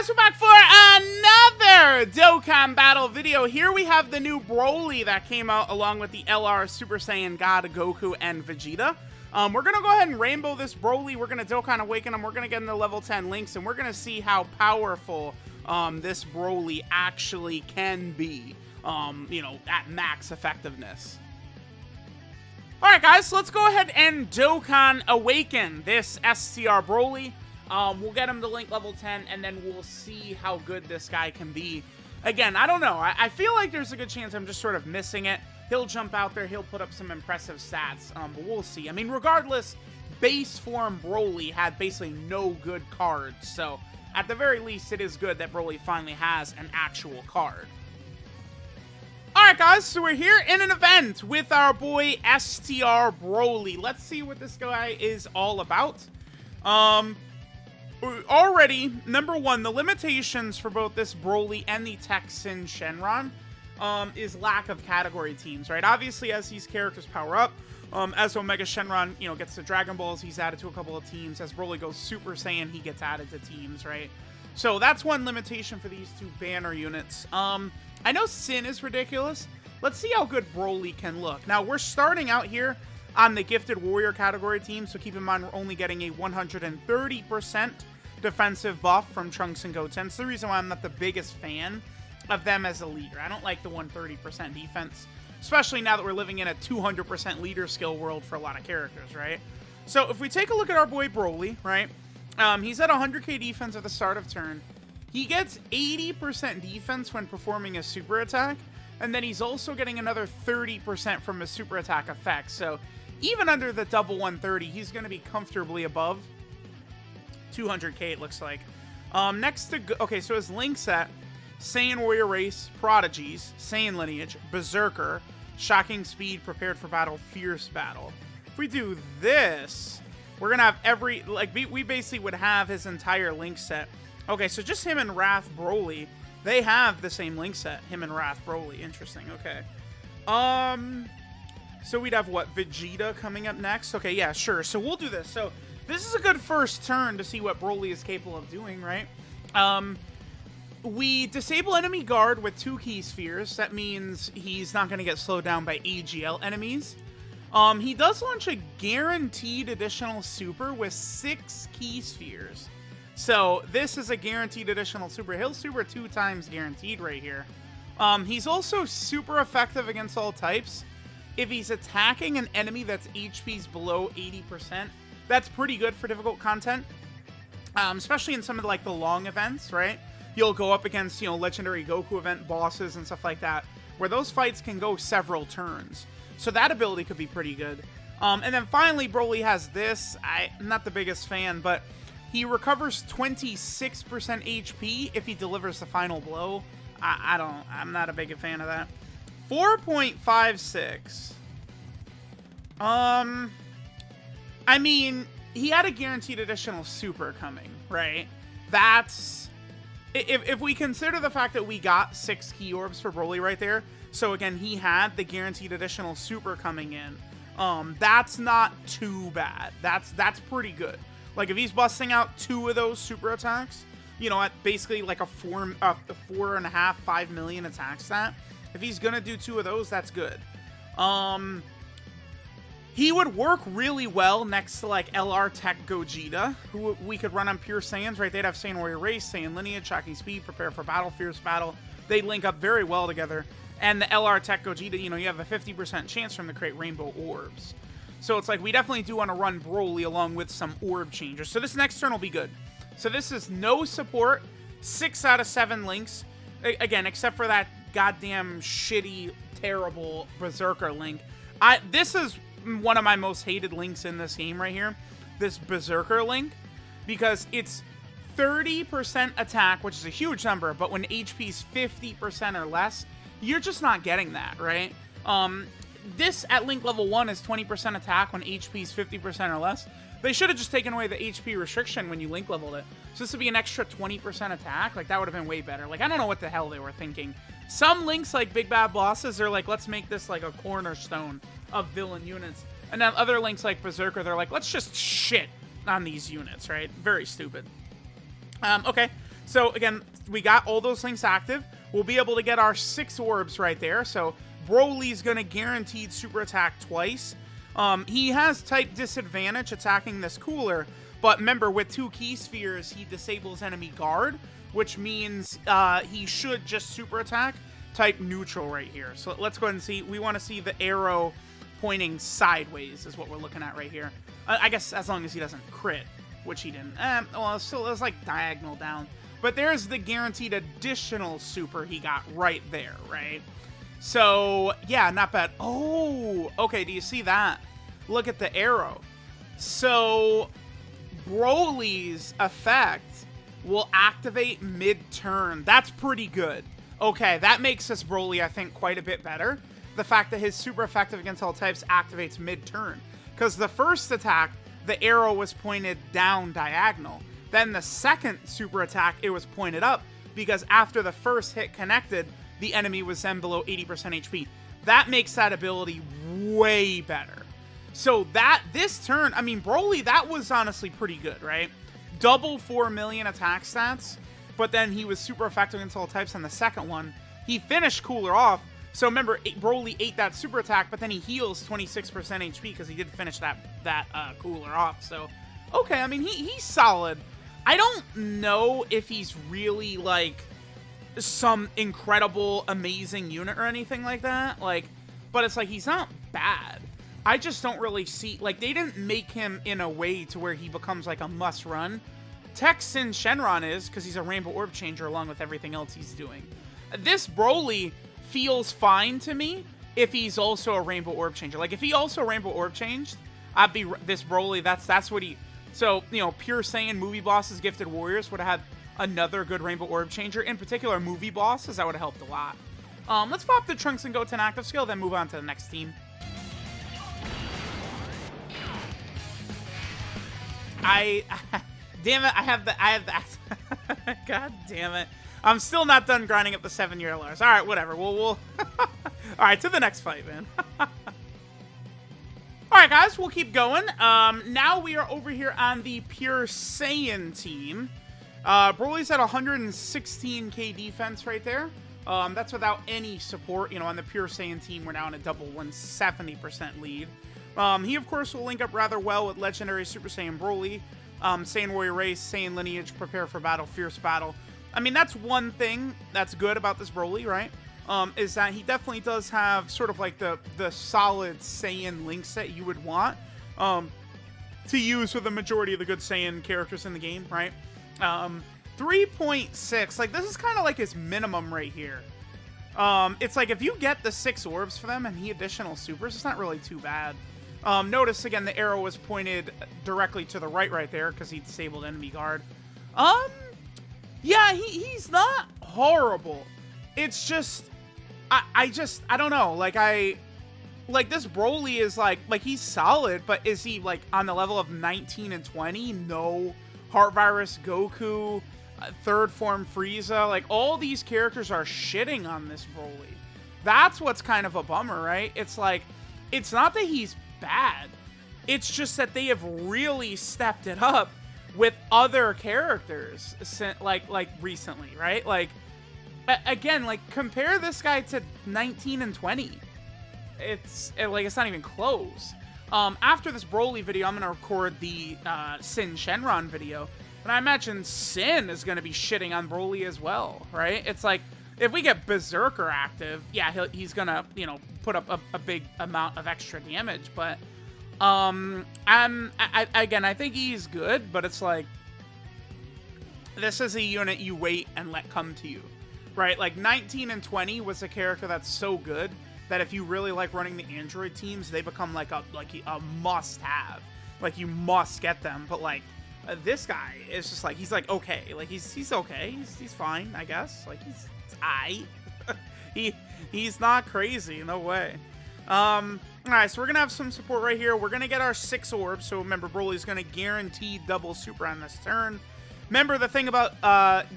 guys, we're back for another Dokkan battle video. Here we have the new BROLY that came out along with the LR Super Saiyan God, Goku, and Vegeta. We're going to go ahead and rainbow this BROLY. We're going to Dokkan Awaken him. We're going to get into level 10 links, and we're going to see how powerful this BROLY actually can be, you know, at max effectiveness. Alright guys, so let's go ahead and Dokkan Awaken this STR BROLY. We'll get him to link level 10, and then we'll see how good this guy can be. Again, I don't know. I feel like there's a good chance I'm just sort of missing it. He'll jump out there. He'll put up some impressive stats, but we'll see. I mean, regardless, base form BROLY had basically no good cards. So, at the very least, it is good that BROLY finally has an actual card. Alright guys, so we're here in an event with our boy STR BROLY. Let's see what this guy is all about. Already, number one, the limitations for both this BROLY and the Texan Shenron is lack of category teams, right? Obviously, as these characters power up, as Omega Shenron, you know, gets the Dragon Balls, he's added to a couple of teams. As BROLY goes Super Saiyan, he gets added to teams, right? So that's one limitation for these two banner units. I know Sin is ridiculous. Let's see how good BROLY can look. Now, we're starting out here on the Gifted Warrior category team, so keep in mind we're only getting a 130% defensive buff from Trunks and Goten. It's the reason why I'm not the biggest fan of them as a leader. I don't like the 130% defense, especially now that we're living in a 200% leader skill world for a lot of characters, right? So if we take a look at our boy BROLY, right? He's at 100k defense at the start of turn. He gets 80% defense when performing a super attack, and then he's also getting another 30% from a super attack effect. So even under the double 130, he's going to be comfortably above 200k, it looks like. Next to, okay, so his link set, Saiyan Warrior Race, Prodigies, Saiyan Lineage, Berserker, Shocking Speed, Prepared for Battle, Fierce Battle. If we do this, we're going to have every, like, we basically would have his entire link set. Okay, so just him and Wrath BROLY, they have the same link set, him and Wrath BROLY. Interesting, okay. So we'd have, what, Vegeta coming up next? Okay, yeah, sure. So we'll do this. So this is a good first turn to see what BROLY is capable of doing, right? We disable enemy guard with 2 key spheres. That means he's not going to get slowed down by AGL enemies. He does launch a guaranteed additional super with 6 key spheres. So this is a guaranteed additional super. He'll super 2 times guaranteed right here. He's also super effective against all types. If he's attacking an enemy that's HP's below 80%, that's pretty good for difficult content. Especially in some of the long events, right? You'll go up against, you know, Legendary Goku event bosses and stuff like that, where those fights can go several turns. So that ability could be pretty good. And then finally, BROLY has this. I'm not the biggest fan, but he recovers 26% HP if he delivers the final blow. I'm not a big fan of that. 4.56. I mean, he had a guaranteed additional super coming, right? That's, if we consider the fact that we got 6 key orbs for BROLY right there, so again, he had the guaranteed additional super coming in. That's not too bad. That's pretty good. Like, if he's busting out 2 of those super attacks, you know, at basically like a 4.5, 5 million attack stat, if he's gonna do 2 of those, that's good. He would work really well next to, like, LR Tech Gogeta, who we could run on pure Saiyans, right? They'd have Saiyan Warrior Race, Saiyan Lineage, Shocking Speed, Prepare for Battle, Fierce Battle. They link up very well together. And the LR Tech Gogeta, you know, you have a 50% chance for him to create rainbow orbs. So it's like, we definitely do want to run BROLY along with some orb changers. So this next turn will be good. So this is no support, 6 out of 7 links. Again, except for that goddamn shitty, terrible Berserker link. This is one of my most hated links in this game right here. This Berserker link. Because it's 30% attack, which is a huge number, but when HP's 50% or less, you're just not getting that, right? This at link level 1 is 20% attack when HP's 50% or less. They should have just taken away the HP restriction when you link leveled it. So this would be an extra 20% attack. Like, that would have been way better. Like, I don't know what the hell they were thinking. Some links, like Big Bad Bosses, they're like, let's make this like a cornerstone of villain units. And then other links like Berserker, they're like, let's just shit on these units, right? Very stupid. Okay, So again, we got all those links active. We'll be able to get our 6 orbs right there. So Broly's going to guaranteed super attack twice. He has type disadvantage attacking this cooler, but remember, with 2 key spheres, he disables enemy guard, which means he should just super attack type neutral right here. So let's go ahead and see. We want to see the arrow pointing sideways is what we're looking at right here. I guess as long as he doesn't crit, which he didn't. Well, still, it was like diagonal down. But there's the guaranteed additional super he got right there, right? So, yeah, not bad. Oh, okay, do you see that? Look at the arrow. So, Broly's effect will activate mid-turn. That's pretty good. Okay, that makes this Broly, I think, quite a bit better. The fact that his super effective against all types activates mid-turn. Because the first attack, the arrow was pointed down diagonal. Then the second super attack, it was pointed up, because after the first hit connected, the enemy was then below 80% HP. That makes that ability way better. So this turn, I mean, Broly, that was honestly pretty good, right? Double 4 million attack stats, but then he was super effective against all types on the second one. He finished Cooler off. So remember, Broly ate that super attack, but then he heals 26% HP because he did finish that Cooler off. So, okay, I mean, he's solid. I don't know if he's really, like, some incredible, amazing unit or anything like that. Like, but it's like, he's not bad. I just don't really see, like, they didn't make him in a way to where he becomes, like, a must-run. Texan Shenron is, because he's a Rainbow Orb Changer along with everything else he's doing. This Broly feels fine to me if he's also a Rainbow Orb Changer. Like, if he also Rainbow Orb changed, I'd be, this Broly, that's what he, so, you know, Pure Saiyan movie bosses, Gifted Warriors would have had another good Rainbow Orb Changer. In particular, movie bosses, that would have helped a lot. Let's pop the Trunks and Goten active skill, then move on to the next team. Damn it, I have the, God damn it. I'm still not done grinding up the 7-year LRs. Alright, whatever, we'll alright, to the next fight, man. Alright, guys, we'll keep going. Now we are over here on the Pure Saiyan team. Broly's at 116k defense right there. That's without any support. You know, on the Pure Saiyan team, we're now in a double 170% lead. He, of course, will link up rather well with Legendary Super Saiyan Broly. Saiyan Warrior Race, Saiyan Lineage, Prepare for Battle, Fierce Battle. I mean, that's one thing that's good about this Broly, right? Is that he definitely does have sort of like the solid Saiyan link set you would want to use with the majority of the good Saiyan characters in the game, right? 3.6, like, this is kind of like his minimum right here. It's like, if you get the 6 orbs for them and he additional supers, it's not really too bad. Notice, again, the arrow was pointed directly to the right there because he disabled enemy guard. Yeah, he's not horrible. It's just, I don't know. Like, this Broly is like he's solid, but is he like on the level of 19 and 20? No. Heart Virus, Goku, Third Form Frieza, like all these characters are shitting on this Broly. That's what's kind of a bummer, right? It's like, it's not that he's bad. It's just that they have really stepped it up with other characters, like recently, right? Like, again, like, compare this guy to 19 and 20. It's not even close. After this Broly video, I'm gonna record the Sin Shenron video, and I imagine Sin is gonna be shitting on Broly as well, right? It's like, if we get Berserker active, yeah, he's gonna, you know, put up a big amount of extra damage, but again, I think he's good, but it's like, this is a unit you wait and let come to you, right? Like, 19 and 20 was a character that's so good that if you really like running the Android teams, they become like a must-have. Like, you must get them. But like, this guy is just like, he's like okay, like he's okay, he's fine, I guess. Like, he's aight. he's not crazy, no way. Alright, so we're gonna have some support right here. We're gonna get our 6 orbs. So remember, Broly's gonna guarantee double super on this turn. Remember, the thing about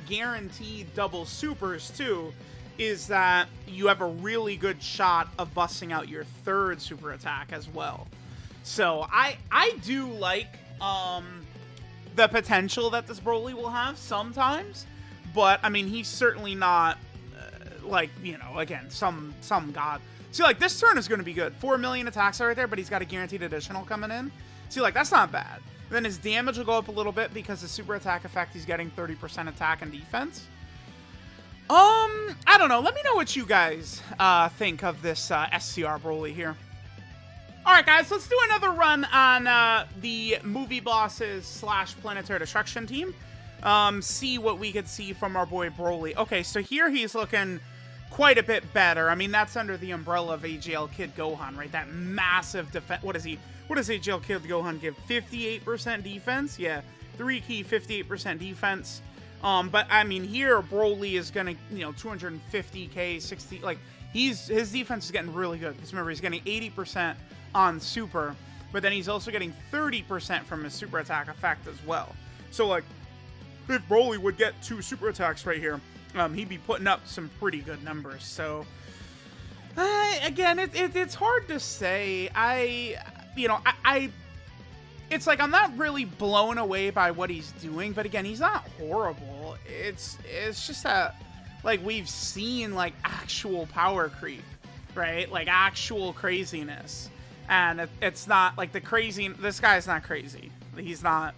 guaranteed double supers too is that you have a really good shot of busting out your 3rd super attack as well. So I do like the potential that this Broly will have sometimes, but, I mean, he's certainly not, like, you know, again, some god. See, like, this turn is going to be good. 4 million attacks right there, but he's got a guaranteed additional coming in. See, like, that's not bad. Then his damage will go up a little bit because the super attack effect, he's getting 30% attack and defense. I don't know. Let me know what you guys think of this STR Broly here. Alright, guys, let's do another run on the movie bosses / planetary destruction team. See what we could see from our boy Broly. Okay, so here he's looking quite a bit better. I mean, that's under the umbrella of AGL Kid Gohan, right? That massive defense. What is he? What does AGL Kid Gohan give? 58% defense? Yeah, 3 key, 58% defense. But I mean, here Broly is gonna, you know, 250k, 60. Like, his defense is getting really good. Because remember, he's getting 80% on super, but then he's also getting 30% from his super attack effect as well. So, like, if Broly would get 2 super attacks right here, he'd be putting up some pretty good numbers. So, again, it's hard to say. It's like I'm not really blown away by what he's doing, but again, he's not horrible. It's just that, like, we've seen, like, actual power creep, right? Like, actual craziness. And it's not, like, this guy's not crazy. He's not,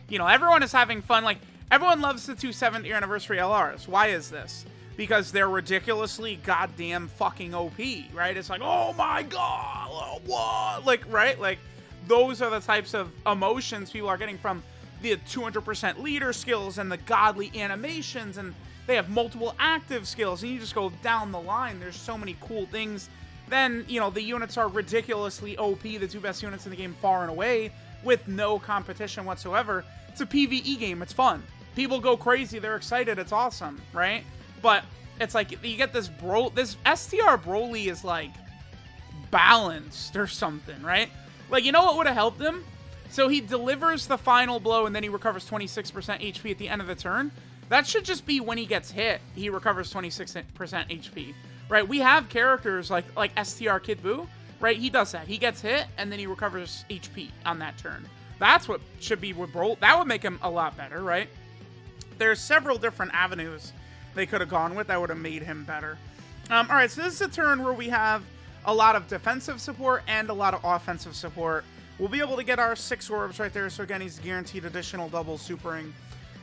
you know, everyone is having fun. Like, everyone loves the 7th year anniversary LRs. Why is this? Because they're ridiculously goddamn fucking OP, right? It's like, oh my god, what? Like, right? Like, those are the types of emotions people are getting from the 200% leader skills and the godly animations, and they have multiple active skills, and you just go down the line. There's so many cool things. Then, you know, the units are ridiculously OP, the 2 best units in the game far and away, with no competition whatsoever. It's a PvE game. It's fun. People go crazy. They're excited. It's awesome, right? But it's like, you get this STR Broly is, like, balanced or something, right? Like, you know what would have helped him? So he delivers the final blow, and then he recovers 26% HP at the end of the turn. That should just be when he gets hit, he recovers 26% HP, right? We have characters like STR Kid Buu, right? He does that. He gets hit, and then he recovers HP on that turn. That's what should be with Broly. That would make him a lot better, right? There's several different avenues they could have gone with that would have made him better. All right, so this is a turn where we have a lot of defensive support and a lot of offensive support. We'll be able to get our 6 orbs right there. So again, he's guaranteed additional double supering.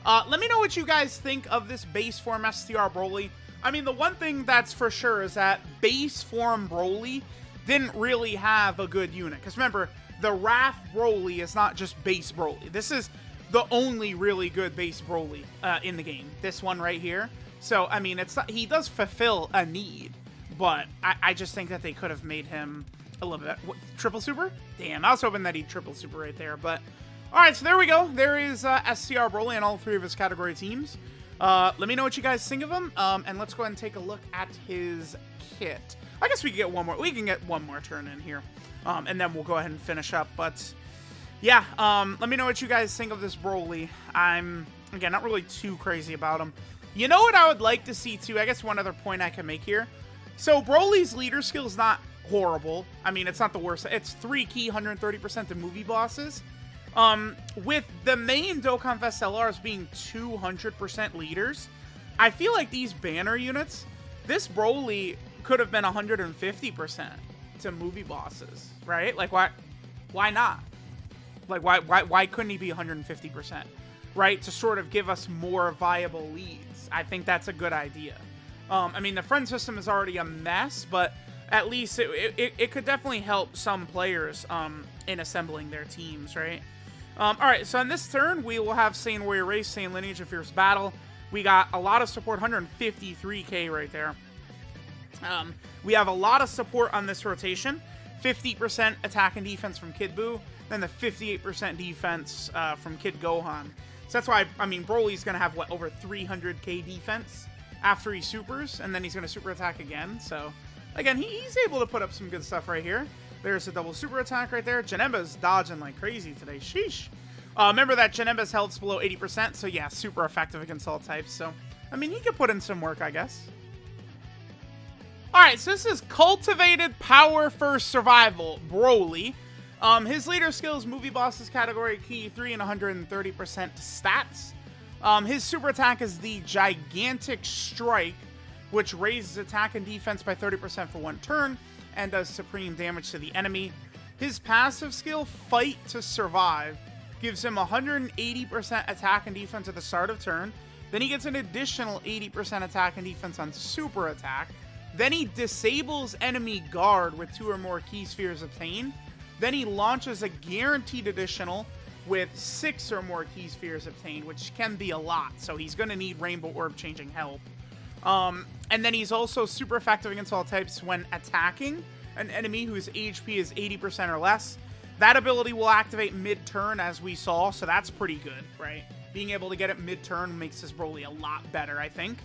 Let me know what you guys think of this base form STR Broly. I mean, the one thing that's for sure is that base form Broly didn't really have a good unit. Because remember, the Wrath Broly is not just base Broly. This is the only really good base Broly in the game. This one right here. So, I mean, it's not, he does fulfill a need. But I just think that they could have made him a little bit... What, triple super? Damn, I was hoping that he'd triple super right there. But, alright, so there we go. There is STR Broly on all 3 of his category teams. Let me know what you guys think of him. And let's go ahead and take a look at his kit. I guess we can get one more. We can get one more turn in here. And then we'll go ahead and finish up. But, yeah, let me know what you guys think of this Broly. I'm, again, not really too crazy about him. You know what I would like to see, too? I guess one other point I can make here. So, Broly's leader skill is not horrible. I mean, it's not the worst. It's 3 key, 130% to movie bosses. With the main Dokkan Fest LRs being 200% leaders, I feel like these banner units, this Broly could have been 150% to movie bosses, right? Like, why not? Like, why couldn't he be 150%, right? To sort of give us more viable leads. I think that's a good idea. I mean, the friend system is already a mess, but at least it could definitely help some players in assembling their teams, right? Alright, so on this turn, we will have Saiyan Warrior Race, Saiyan Lineage, and Fierce Battle. We got a lot of support, 153k right there. We have a lot of support on this rotation. 50% attack and defense from Kid Buu, then the 58% defense from Kid Gohan. So that's why, I mean, Broly's going to have, what, over 300k defense after he supers, and then he's going to super attack again. So, again, he's able to put up some good stuff right here. There's a double super attack right there. Janemba's dodging like crazy today. Sheesh. Remember that Janemba's health's below 80%, so yeah, super effective against all types. So, I mean, he could put in some work, I guess. Alright, so this is Cultivated Power First Survival, Broly. His leader skills, movie bosses category, key 3 and 130% stats. His super attack is the Gigantic Strike, which raises attack and defense by 30% for 1 turn, and does supreme damage to the enemy. His passive skill, Fight to Survive, gives him 180% attack and defense at the start of turn. Then he gets an additional 80% attack and defense on super attack. Then he disables enemy guard with 2 or more key spheres obtained. Then he launches a guaranteed additional with 6 or more key spheres obtained, which can be a lot. So he's going to need Rainbow Orb changing help. And then he's also super effective against all types when attacking an enemy whose HP is 80% or less. That ability will activate mid-turn, as we saw, so that's pretty good, right? Being able to get it mid-turn makes this BROLY a lot better, I think.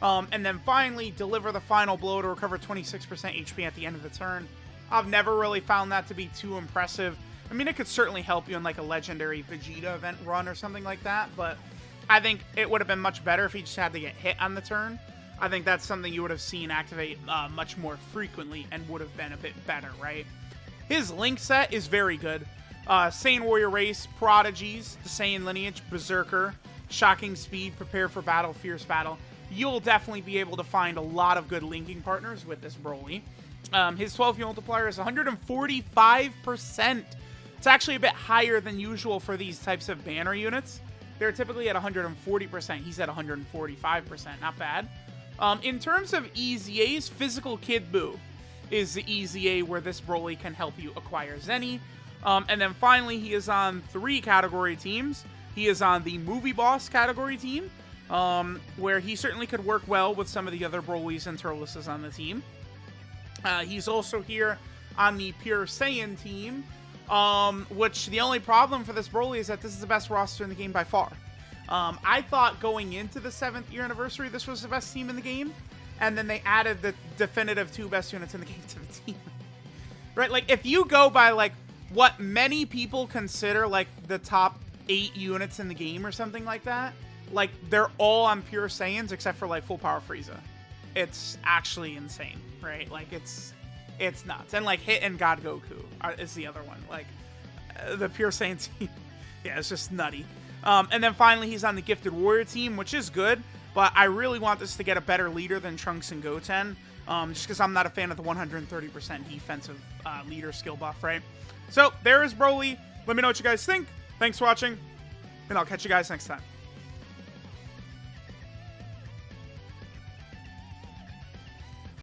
And then finally, deliver the final blow to recover 26% HP at the end of the turn. I've never really found that to be too impressive. I mean, it could certainly help you in like a legendary Vegeta event run or something like that, but I think it would have been much better if he just had to get hit on the turn. I think that's something you would have seen activate much more frequently and would have been a bit better, right? His Link set is very good. Saiyan Warrior Race, Prodigies, the Saiyan Lineage, Berserker, Shocking Speed, Prepare for Battle, Fierce Battle. You'll definitely be able to find a lot of good linking partners with this BROLY. His 12-key multiplier is 145%. It's actually a bit higher than usual for these types of banner units. They're typically at 140%. He's at 145%. Not bad. In terms of EZAs, Physical Kid Buu is the EZA where this BROLY can help you acquire Zenny. And then finally, he is on 3 category teams. He is on the Movie Boss category team, where he certainly could work well with some of the other BROLYs and Turleses on the team. He's also here on the Pure Saiyan team, which the only problem for this BROLY is that this is the best roster in the game by far. I thought going into the 7th year anniversary, this was the best team in the game, and then they added the definitive 2 best units in the game to the team. Right? Like, if you go by, like, what many people consider, like, the top 8 units in the game or something like that, like, they're all on Pure Saiyans except for, like, Full Power Frieza. It's actually insane, right? Like, it's nuts. And, like, Hit and God Goku is the other one. Like, the Pure Saiyan team, yeah, it's just nutty. And then finally, he's on the Gifted Warrior team, which is good, but I really want this to get a better leader than Trunks and Goten, just because I'm not a fan of the 130% defensive leader skill buff, right? So, there is BROLY. Let me know what you guys think. Thanks for watching, and I'll catch you guys next time.